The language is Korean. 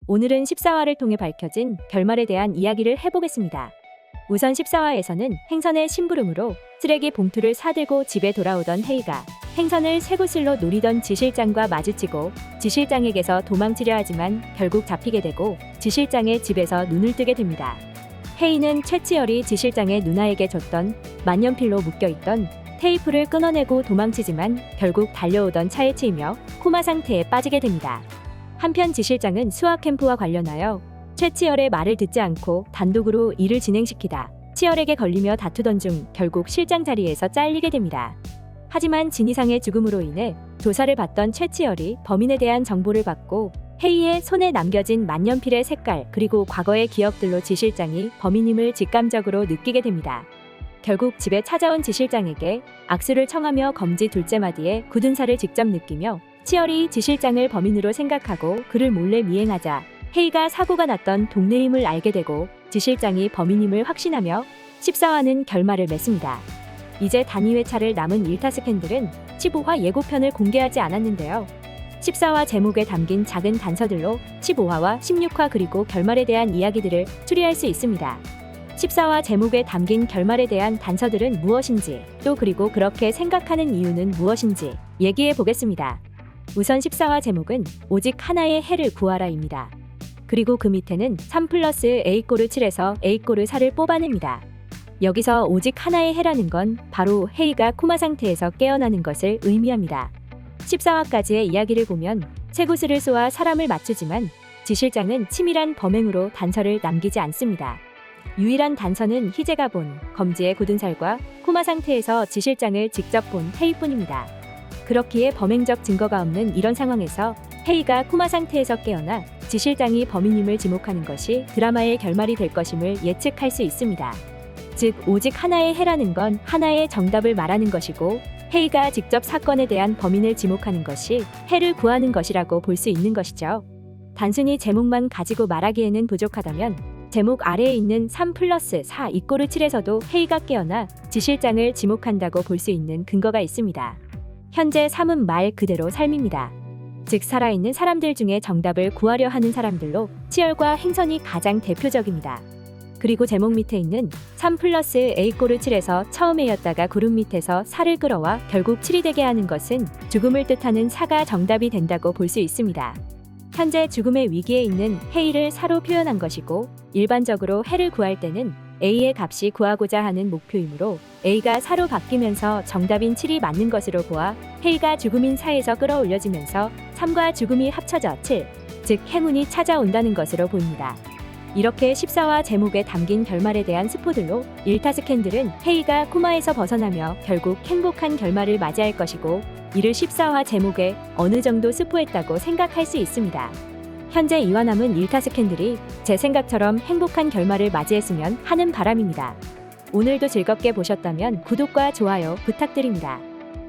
오늘은 14화를 통해 밝혀진 결말에 대한 이야기를 해보겠습니다. 우선 14화에서는 행선의 심부름으로 쓰레기 봉투를 사들고 집에 돌아오던 헤이가 행선을 쇠구슬로 노리던 지실장과 마주치고 지실장에게서 도망치려 하지만 결국 잡히게 되고 지실장의 집에서 눈을 뜨게 됩니다. 헤이는 최치열이 지실장의 누나에게 줬던 만년필로 묶여있던 테이프를 끊어내고 도망치지만 결국 달려오던 차에 치이며 코마 상태에 빠지게 됩니다. 한편 지실장은 수학 캠프와 관련하여 최치열의 말을 듣지 않고 단독으로 일을 진행시키다 치열에게 걸리며 다투던 중 결국 실장 자리에서 잘리게 됩니다. 하지만 진이상의 죽음으로 인해 조사를 받던 최치열이 범인에 대한 정보를 받고 헤이의 손에 남겨진 만년필의 색깔 그리고 과거의 기억들로 지실장이 범인임을 직감적으로 느끼게 됩니다. 결국 집에 찾아온 지실장에게 악수를 청하며 검지 둘째 마디에 굳은 살을 직접 느끼며 치열이 지실장을 범인으로 생각하고 그를 몰래 미행하자 헤이가 사고가 났던 동네임을 알게 되고 지실장이 범인임을 확신하며 14화는 결말을 맺습니다. 이제 단위회차를 남은 일타 스캔들은 15화 예고편을 공개하지 않았는데요. 14화 제목에 담긴 작은 단서들로 15화와 16화 그리고 결말에 대한 이야기들을 추리할 수 있습니다. 14화 제목에 담긴 결말에 대한 단서들은 무엇인지 또 그리고 그렇게 생각하는 이유는 무엇인지 얘기해 보겠습니다. 우선 14화 제목은 오직 하나의 해를 구하라입니다. 그리고 그 밑에는 3+A A꼴을 7에서 A꼴을 4를 뽑아냅니다. 여기서 오직 하나의 해라는 건 바로 헤이가 코마 상태에서 깨어나는 것을 의미합니다. 14화까지의 이야기를 보면 쇠구슬을 쏘아 사람을 맞추지만 지실장은 치밀한 범행으로 단서를 남기지 않습니다. 유일한 단서는 희재가 본 검지의 굳은 살과 코마 상태에서 지실장을 직접 본 헤이뿐입니다. 그렇기에 범행적 증거가 없는 이런 상황에서 헤이가 코마 상태에서 깨어나 지실장이 범인임을 지목하는 것이 드라마의 결말이 될 것임을 예측할 수 있습니다. 즉 오직 하나의 해라는 건 하나의 정답을 말하는 것이고 헤이가 직접 사건에 대한 범인을 지목하는 것이 해를 구하는 것이라고 볼 수 있는 것이죠. 단순히 제목만 가지고 말하기에는 부족하다면 제목 아래에 있는 3+4 이꼴을 7에서도 헤이가 깨어나 지실장을 지목한다고 볼 수 있는 근거가 있습니다. 현재 3은 말 그대로 삶입니다. 즉 살아있는 사람들 중에 정답을 구하려 하는 사람들로 치열과 행선이 가장 대표적입니다. 그리고 제목 밑에 있는 3+A꼴을 7에서 처음에였다가 구름 밑에서 4를 끌어와 결국 7이 되게 하는 것은 죽음을 뜻하는 4가 정답이 된다고 볼 수 있습니다. 현재 죽음의 위기에 있는 헤이를 4로 표현한 것이고 일반적으로 해를 구할 때는 A의 값이 구하고자 하는 목표이므로 A가 4로 바뀌면서 정답인 7이 맞는 것으로 보아 헤이가 죽음인 4에서 끌어올려지면서 3과 죽음이 합쳐져 7, 즉 행운이 찾아온다는 것으로 보입니다. 이렇게 14화 제목에 담긴 결말에 대한 스포들로 일타 스캔들은 헤이가 코마에서 벗어나며 결국 행복한 결말을 맞이할 것이고 이를 14화 제목에 어느 정도 스포했다고 생각할 수 있습니다. 현재 이와 남은 일타 스캔들이 제 생각처럼 행복한 결말을 맞이했으면 하는 바람입니다. 오늘도 즐겁게 보셨다면 구독과 좋아요 부탁드립니다.